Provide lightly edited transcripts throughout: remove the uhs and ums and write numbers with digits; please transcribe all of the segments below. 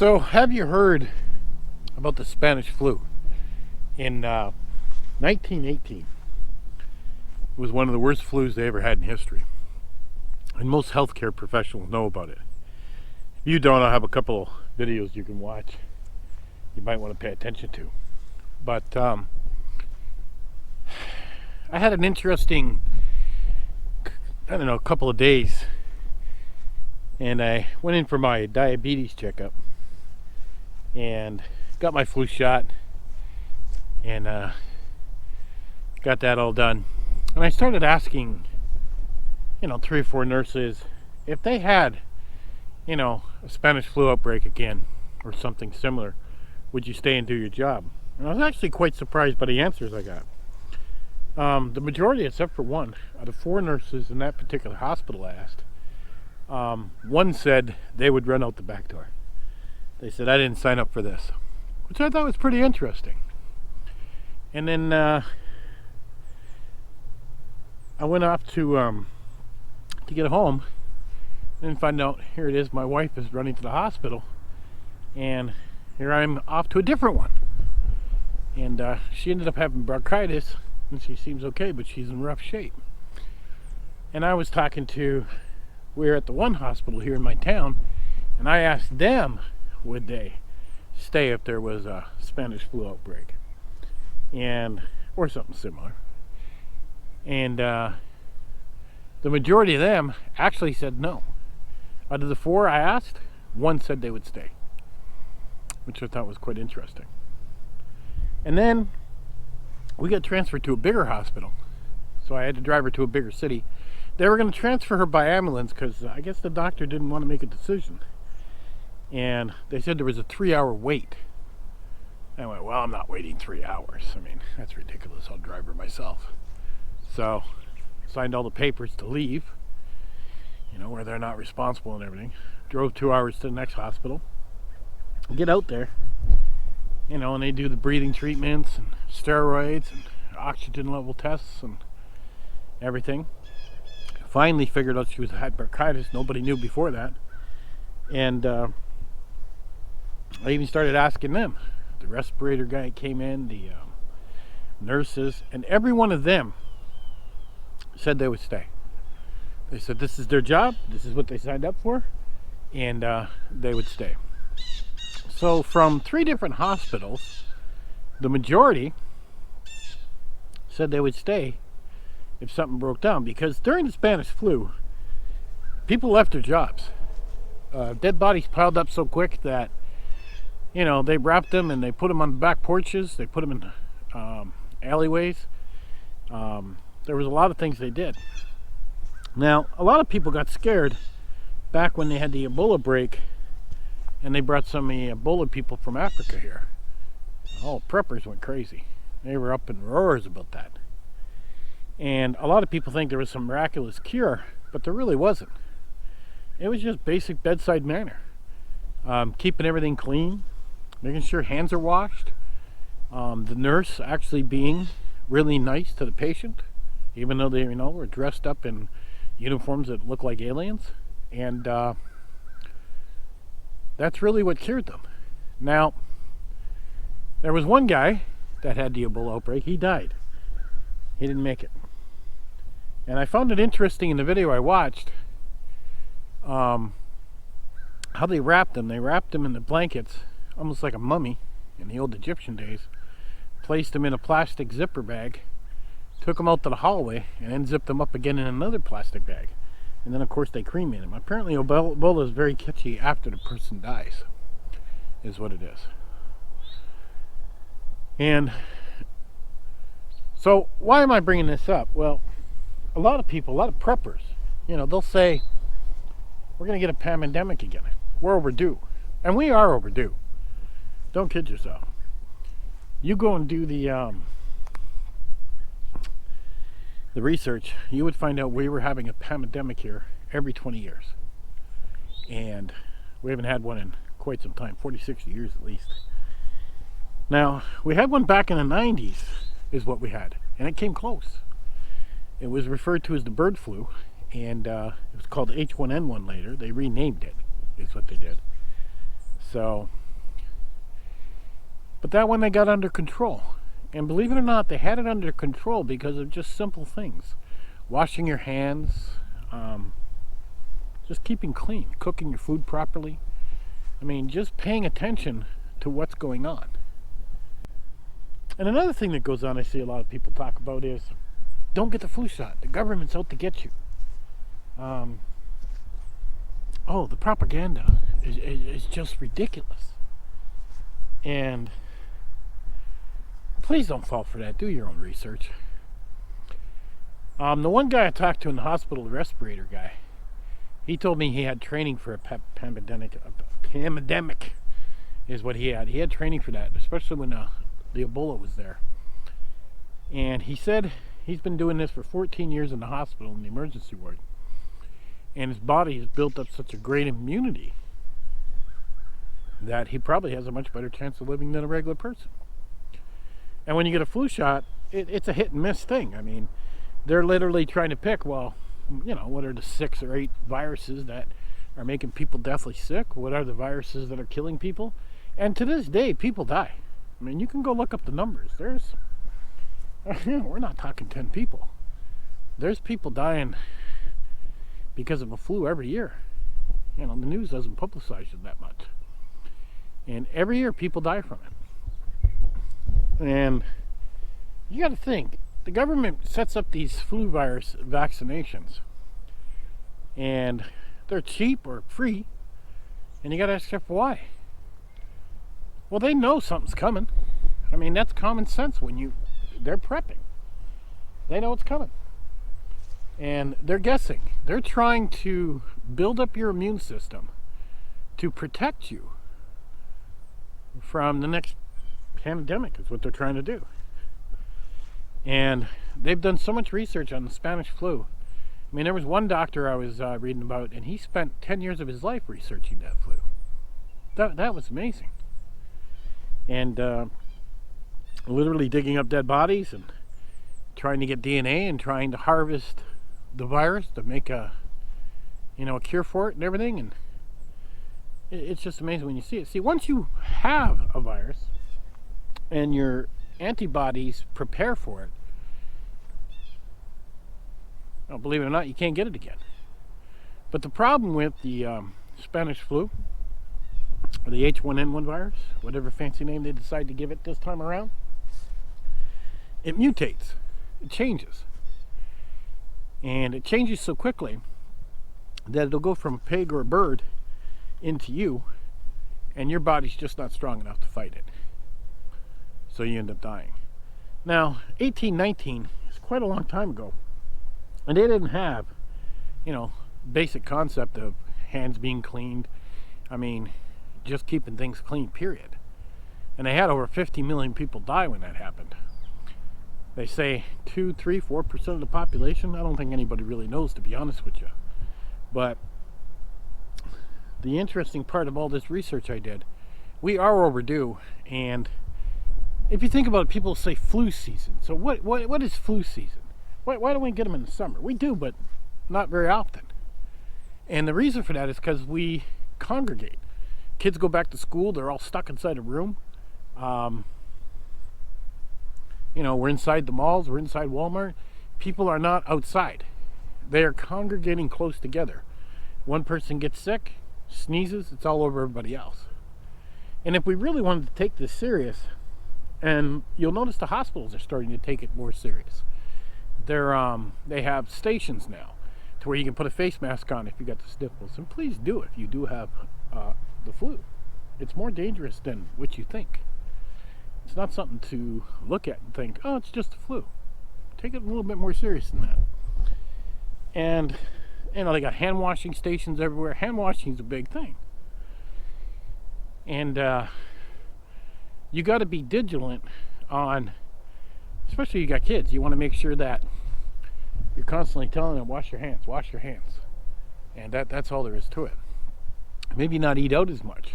So, have you heard about the Spanish flu? In 1918, it was one of the worst flus they ever had in history. And most healthcare professionals know about it. If you don't, I'll have a couple videos you can watch you might want to pay attention to. But I had an interesting, couple of days. And I went in for my diabetes checkup and got my flu shot and got that all done. And I started asking, 3 or 4 nurses if they had, a Spanish flu outbreak again or something similar, would you stay and do your job? And I was actually quite surprised by the answers I got. The majority, except for one, out of 4 nurses in that particular hospital I asked, one said they would run out the back door. They said, I didn't sign up for this, which I thought was pretty interesting. And then I went off to get home and find out, here it is, my wife is running to the hospital, and here I'm off to a different one. And she ended up having bronchitis, and she seems okay, but she's in rough shape. And I was talking to, we were at the one hospital here in my town, and I asked them, would they stay if there was a Spanish flu outbreak, or something similar. And the majority of them actually said no. Out of the 4 I asked, 1 said they would stay, which I thought was quite interesting. And then we got transferred to a bigger hospital, so I had to drive her to a bigger city. They were going to transfer her by ambulance because I guess the doctor didn't want to make a decision. And they said there was a 3-hour wait. I went, well, I'm not waiting 3 hours. I mean, that's ridiculous. I'll drive her myself. So, signed all the papers to leave, where they're not responsible and everything. Drove 2 hours to the next hospital. Get out there, and they do the breathing treatments and steroids and oxygen level tests and everything. Finally figured out she had bronchitis. Nobody knew before that. And I even started asking them. The respirator guy came in, the nurses, and every one of them said they would stay. They said this is their job, this is what they signed up for, and they would stay. So from 3 different hospitals, the majority said they would stay if something broke down, because during the Spanish flu, people left their jobs. Dead bodies piled up so quick that, they wrapped them and they put them on back porches, they put them in alleyways. There was a lot of things they did. Now, a lot of people got scared back when they had the Ebola break and they brought some of the Ebola people from Africa here. Oh, preppers went crazy. They were up in roars about that. And a lot of people think there was some miraculous cure, but there really wasn't. It was just basic bedside manner. Keeping everything clean, making sure hands are washed, the nurse actually being really nice to the patient, even though they, were dressed up in uniforms that look like aliens. And that's really what cured them. Now, there was one guy that had the Ebola outbreak. He died. He didn't make it. And I found it interesting in the video I watched, how they wrapped them. They wrapped them in the blankets, almost like a mummy in the old Egyptian days, placed them in a plastic zipper bag, took them out to the hallway, and then zipped them up again in another plastic bag. And then, of course, they cremated them. Apparently, Ebola is very catchy after the person dies, is what it is. And so, why am I bringing this up? Well, a lot of people, a lot of preppers, they'll say, we're going to get a pandemic again. We're overdue. And we are overdue. Don't kid yourself. You go and do the research, you would find out we were having a pandemic here every 20 years. And we haven't had one in quite some time, 40, 60 years at least. Now, we had one back in the 90s, is what we had. And it came close. It was referred to as the bird flu, and it was called H1N1 later. They renamed it, is what they did. So, but that one they got under control. And believe it or not, they had it under control because of just simple things. Washing your hands, just keeping clean, cooking your food properly. I mean, just paying attention to what's going on. And another thing that goes on, I see a lot of people talk about is, don't get the flu shot. The government's out to get you. The propaganda is just ridiculous. And please don't fall for that. Do your own research. The one guy I talked to in the hospital, the respirator guy, he told me he had training for a pandemic. Pandemic is what he had. He had training for that, especially when the Ebola was there. And he said he's been doing this for 14 years in the hospital in the emergency ward. And his body has built up such a great immunity that he probably has a much better chance of living than a regular person. And when you get a flu shot, it's a hit and miss thing. I mean, they're literally trying to pick, well, what are the 6 or 8 viruses that are making people deathly sick? What are the viruses that are killing people? And to this day, people die. I mean, you can go look up the numbers. We're not talking 10 people. There's people dying because of a flu every year. The news doesn't publicize it that much. And every year people die from it. And you got to think, the government sets up these flu virus vaccinations. And they're cheap or free. And you got to ask yourself why. Well, they know something's coming. I mean, that's common sense they're prepping. They know it's coming. And they're guessing. They're trying to build up your immune system to protect you from the next pandemic is what they're trying to do. And they've done so much research on the Spanish flu. I mean, there was one doctor I was reading about, and he spent 10 years of his life researching that flu. That was amazing. And literally digging up dead bodies and trying to get DNA and trying to harvest the virus to make a cure for it and everything. And it's just amazing when you see it. See, once you have a virus and your antibodies prepare for it, believe it or not, you can't get it again. But the problem with the Spanish flu, or the H1N1 virus, whatever fancy name they decide to give it this time around, it mutates. It changes. And it changes so quickly that it'll go from a pig or a bird into you, and your body's just not strong enough to fight it. So you end up dying. Now, 1819 is quite a long time ago, and they didn't have, basic concept of hands being cleaned. I mean, just keeping things clean, period. And they had over 50 million people die when that happened. They say 2, 3, 4% of the population. I don't think anybody really knows, to be honest with you. But the interesting part of all this research I did, we are overdue. And if you think about it, people say flu season. So what is flu season? Why don't we get them in the summer? We do, but not very often. And the reason for that is because we congregate. Kids go back to school, they're all stuck inside a room. We're inside the malls, we're inside Walmart. People are not outside. They are congregating close together. One person gets sick, sneezes, it's all over everybody else. And if we really wanted to take this serious, and you'll notice the hospitals are starting to take it more serious. They have stations now to where you can put a face mask on if you got the sniffles. And please do if you do have the flu. It's more dangerous than what you think. It's not something to look at and think, oh, it's just the flu. Take it a little bit more serious than that. And, they got hand washing stations everywhere. Hand washing is a big thing. And you got to be vigilant on, especially you got kids, you want to make sure that you're constantly telling them, wash your hands, wash your hands. And that's all there is to it. Maybe not eat out as much,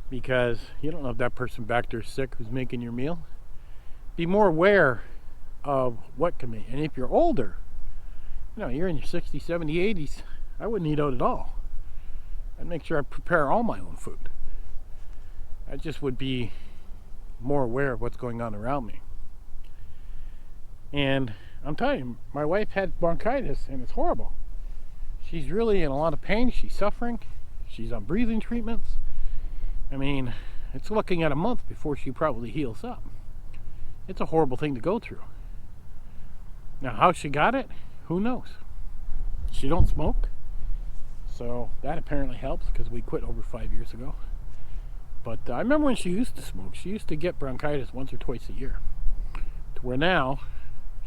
because you don't know if that person back there is sick who's making your meal. Be more aware of what can be. And if you're older, you're in your 60s, 70s, 80s, I wouldn't eat out at all. I'd make sure I prepare all my own food. I just would be more aware of what's going on around me. And I'm telling you, my wife had bronchitis, and it's horrible. She's really in a lot of pain. She's suffering. She's on breathing treatments. I mean, it's looking at a month before she probably heals up. It's a horrible thing to go through. Now, how she got it, who knows? She don't smoke, so that apparently helps, because we quit over 5 years ago. But I remember when she used to smoke. She used to get bronchitis once or twice a year, to where now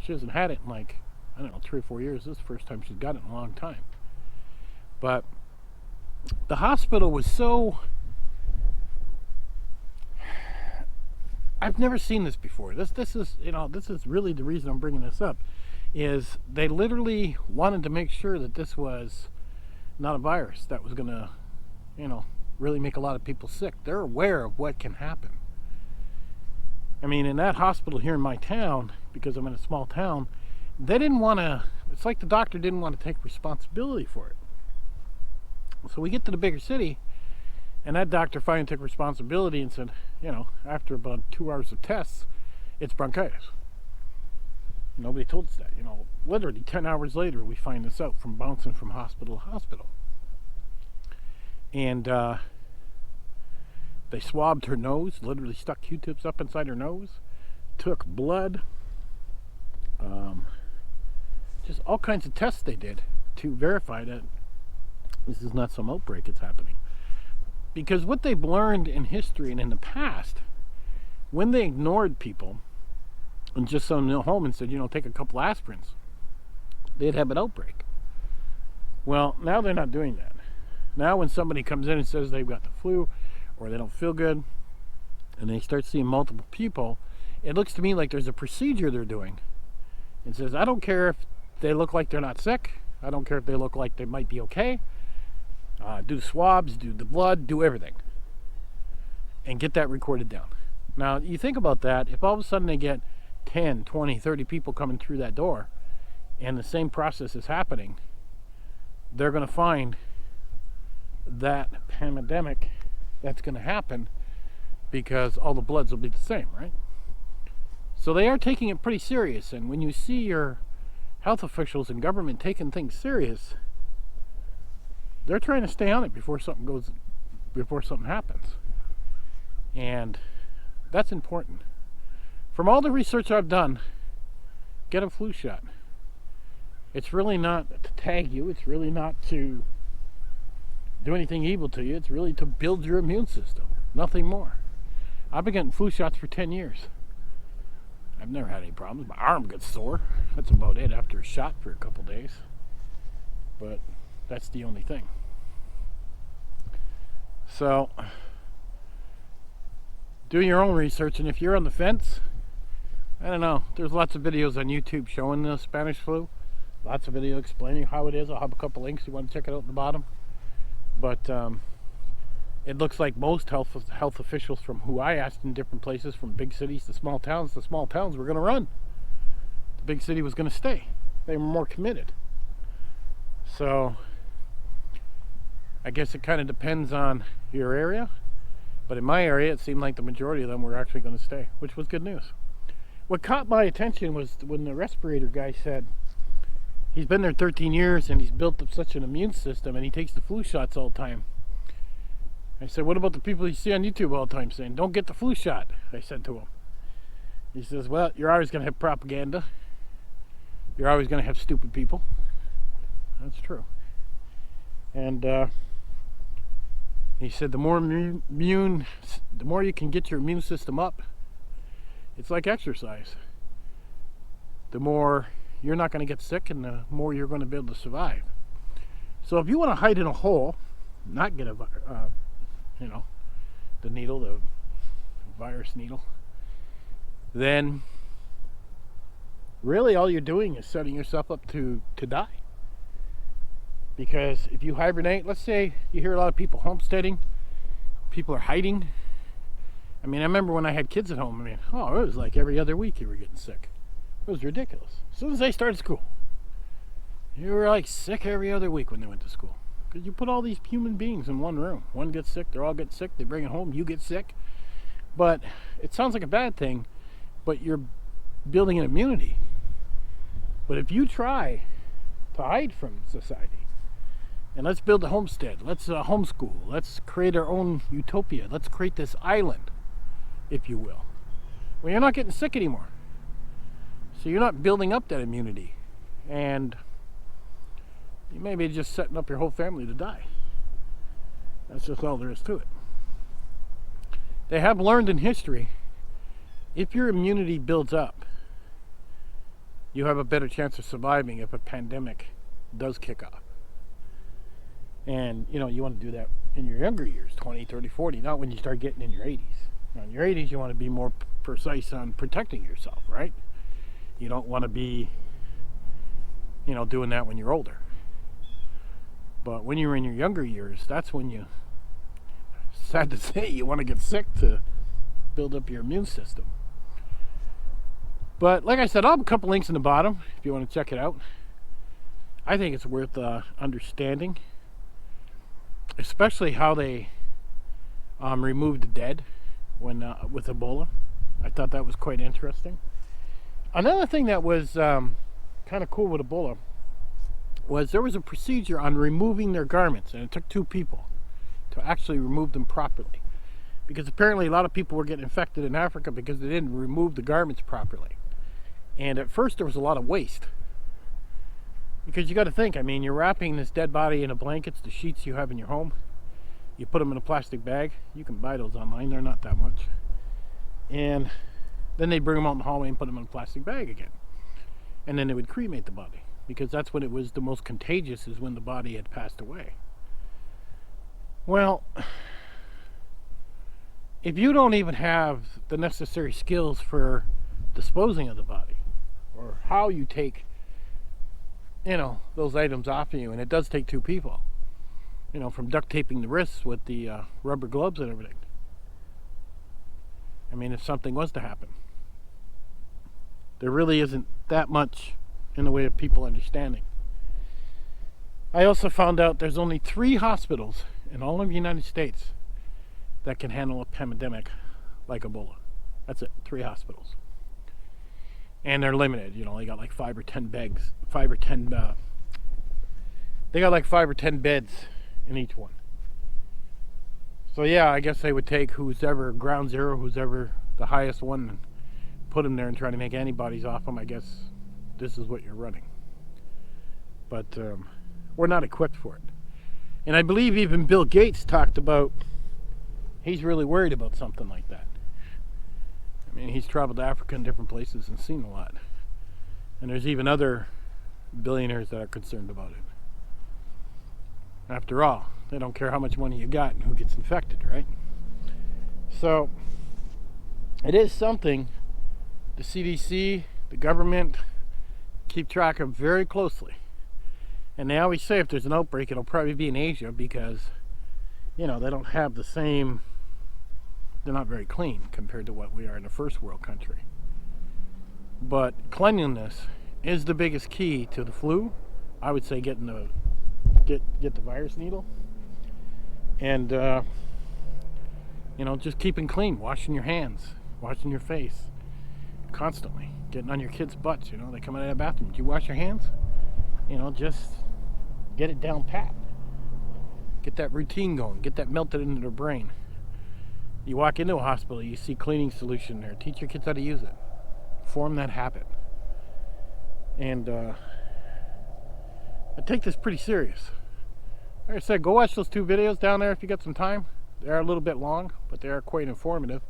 she hasn't had it in like, I don't know, 3 or 4 years. This is the first time she's got it in a long time. But the hospital was so... I've never seen this before. This is, this is really the reason I'm bringing this up, is they literally wanted to make sure that this was not a virus that was going to, really make a lot of people sick. They're aware of what can happen. I mean, in that hospital here in my town, because I'm in a small town, they didn't want to, it's like the doctor didn't want to take responsibility for it. So we get to the bigger city, and that doctor finally took responsibility and said, after about 2 hours of tests, it's bronchitis. Nobody told us that. Literally 10 hours later, we find this out from bouncing from hospital to hospital. And they swabbed her nose, literally stuck Q-tips up inside her nose, took blood, just all kinds of tests they did to verify that this is not some outbreak that's happening. Because what they've learned in history and in the past, when they ignored people and just sent them home and said, take a couple aspirins, they'd have an outbreak. Well, now they're not doing that. Now when somebody comes in and says they've got the flu or they don't feel good, and they start seeing multiple people, it looks to me like there's a procedure they're doing. It says, I don't care if they look like they're not sick. I don't care if they look like they might be okay. Do the swabs, do the blood, do everything. And get that recorded down. Now, you think about that. If all of a sudden they get 10, 20, 30 people coming through that door, and the same process is happening, they're going to find that pandemic that's going to happen, because all the bloods will be the same, right? So they are taking it pretty serious. And when you see your health officials and government taking things serious, they're trying to stay on it before something happens. And that's important. From all the research I've done, get a flu shot. It's really not to tag you. It's really not to do anything evil to you. It's really to build your immune system. Nothing more. I've been getting flu shots for 10 years. I've never had any problems. My arm gets sore. That's about it after a shot for a couple days. But that's the only thing. So, do your own research, and if you're on the fence, I don't know, there's lots of videos on YouTube showing the Spanish flu. Lots of videos explaining how it is. I'll have a couple links if you want to check it out at the bottom. But it looks like most health officials from who I asked in different places, from big cities to small towns were going to run. The big city was going to stay. They were more committed. So I guess it kind of depends on your area. But in my area, it seemed like the majority of them were actually going to stay, which was good news. What caught my attention was when the respirator guy said he's been there 13 years and he's built up such an immune system, and he takes the flu shots all the time. I said, what about the people you see on YouTube all the time saying, don't get the flu shot? I said to him. He says, well, you're always going to have propaganda. You're always going to have stupid people. That's true. And he said, the more you can get your immune system up, it's like exercise. The more you're not going to get sick, and the more you're going to be able to survive. So if you want to hide in a hole, not get the needle, the virus needle, then really all you're doing is setting yourself up to die. Because if you hibernate, let's say you hear a lot of people homesteading, people are hiding. I mean, I remember when I had kids at home, it was like every other week you were getting sick. It was ridiculous. As soon as they started school, you were like sick every other week when they went to school. Because you put all these human beings in one room. One gets sick, they all get sick, they bring it home, you get sick. But it sounds like a bad thing, but you're building an immunity. But if you try to hide from society, and let's build a homestead, let's homeschool, let's create our own utopia, let's create this island, if you will. Well, you're not getting sick anymore. So you're not building up that immunity. And you may be just setting up your whole family to die. That's just all there is to it. They have learned in history, if your immunity builds up, you have a better chance of surviving if a pandemic does kick off. And, you know, you want to do that in your younger years, 20, 30, 40, not when you start getting in your 80s. Now, in your 80s, you want to be more precise on protecting yourself, right? You don't want to be, you know, doing that when you're older. But when you're in your younger years, that's when you, sad to say, you want to get sick to build up your immune system. But like I said, I'll have a couple links in the bottom if you want to check it out. I think it's worth understanding, especially how they removed the dead when with Ebola. I thought that was quite interesting. Another thing that was kind of cool with Ebola was there was a procedure on removing their garments, and it took 2 people to actually remove them properly. Because apparently a lot of people were getting infected in Africa because they didn't remove the garments properly. And at first there was a lot of waste. Because you got to think, I mean, you're wrapping this dead body in a blankets, the sheets you have in your home. You put them in a plastic bag. You can buy those online, they're not that much. And then they'd bring them out in the hallway and put them in a plastic bag again. And then they would cremate the body. Because that's when it was the most contagious, is when the body had passed away. Well, if you don't even have the necessary skills for disposing of the body, or how you take, you know, those items off of you, and it does take 2 people, you know, from duct taping the wrists with the rubber gloves and everything. I mean, if something was to happen, there really isn't that much in the way of people understanding. I also found out there's only 3 hospitals in all of the United States that can handle a pandemic like Ebola. That's it, 3 hospitals. And they're limited, you know, they got like 5 or 10 beds, they got like 5 or 10 beds in each one. So yeah, I guess they would take who's ever ground zero, who's ever the highest one, and put them there and try to make antibodies off them. I guess this is what you're running. But we're not equipped for it. And I believe even Bill Gates talked about, he's really worried about something like that. I mean, he's traveled to Africa and different places and seen a lot. And there's even other billionaires that are concerned about it. After all, they don't care how much money you got and who gets infected, right? So, it is something the CDC, the government, keep track of very closely. And they always say if there's an outbreak, it'll probably be in Asia because, you know, they don't have the same, they're not very clean compared to what we are in a first world country. But cleanliness is the biggest key to the flu. I would say get the virus needle. And, you know, just keeping clean, washing your hands, washing your face constantly, getting on your kids' butts, you know, they come out of the bathroom. Did you wash your hands? You know, just get it down pat. Get that routine going. Get that melted into their brain. You walk into a hospital, you see cleaning solution there. Teach your kids how to use it. Form that habit. And I take this pretty serious. Like I said, go watch those 2 videos down there if you got some time. They are a little bit long, but they are quite informative.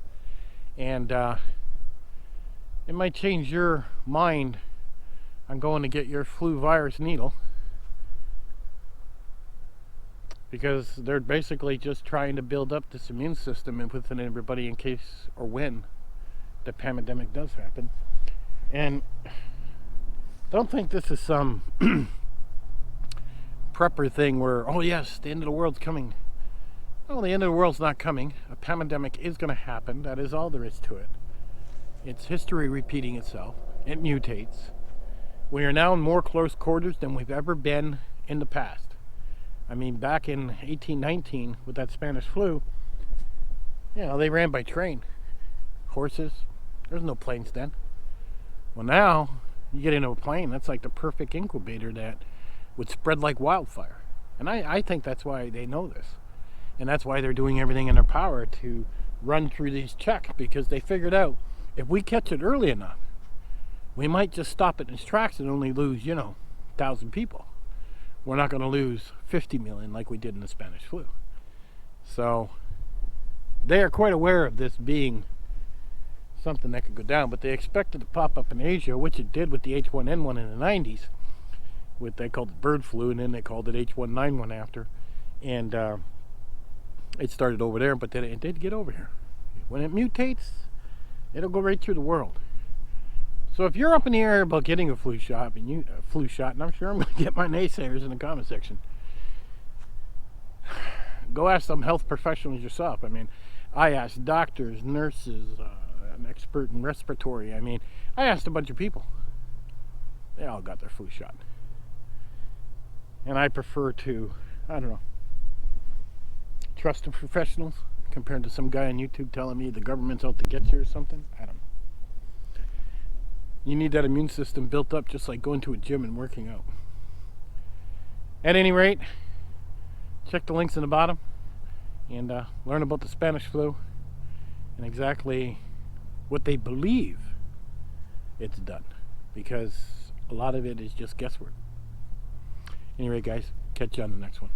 And it might change your mind on going to get your flu virus needle, because they're basically just trying to build up this immune system within everybody in case or when the pandemic does happen. And don't think this is some prepper thing where, oh yes, the end of the world's coming. No, the end of the world's not coming. A pandemic is going to happen. That is all there is to it. It's history repeating itself. It mutates. We are now in more close quarters than we've ever been in the past. I mean, back in 1819 with that Spanish flu, they ran by train. Horses. There's no planes then. Well, now you get into a plane, that's like the perfect incubator that would spread like wildfire. And I think that's why they know this. And that's why they're doing everything in their power to run through these checks, because they figured out if we catch it early enough, we might just stop it in its tracks and only lose, 1,000 people. We're not going to lose 50 million like we did in the Spanish flu. So they are quite aware of this being something that could go down, but they expected to pop up in Asia, which it did with the H1N1 in the 90s. They called it bird flu, and then they called it H1N1 after. And it started over there, but then it did get over here. When it mutates, it'll go right through the world. So if you're up in the air about getting a flu shot, and I'm sure I'm going to get my naysayers in the comment section, go ask some health professionals yourself. I mean, I asked doctors, nurses, an expert in respiratory. I mean, I asked a bunch of people. They all got their flu shot. And I prefer to, trust the professionals compared to some guy on YouTube telling me the government's out to get you or something. I don't know. You need that immune system built up just like going to a gym and working out. At any rate, check the links in the bottom and learn about the Spanish flu and exactly what they believe it's done, because a lot of it is just guesswork. Anyway, guys, catch you on the next one.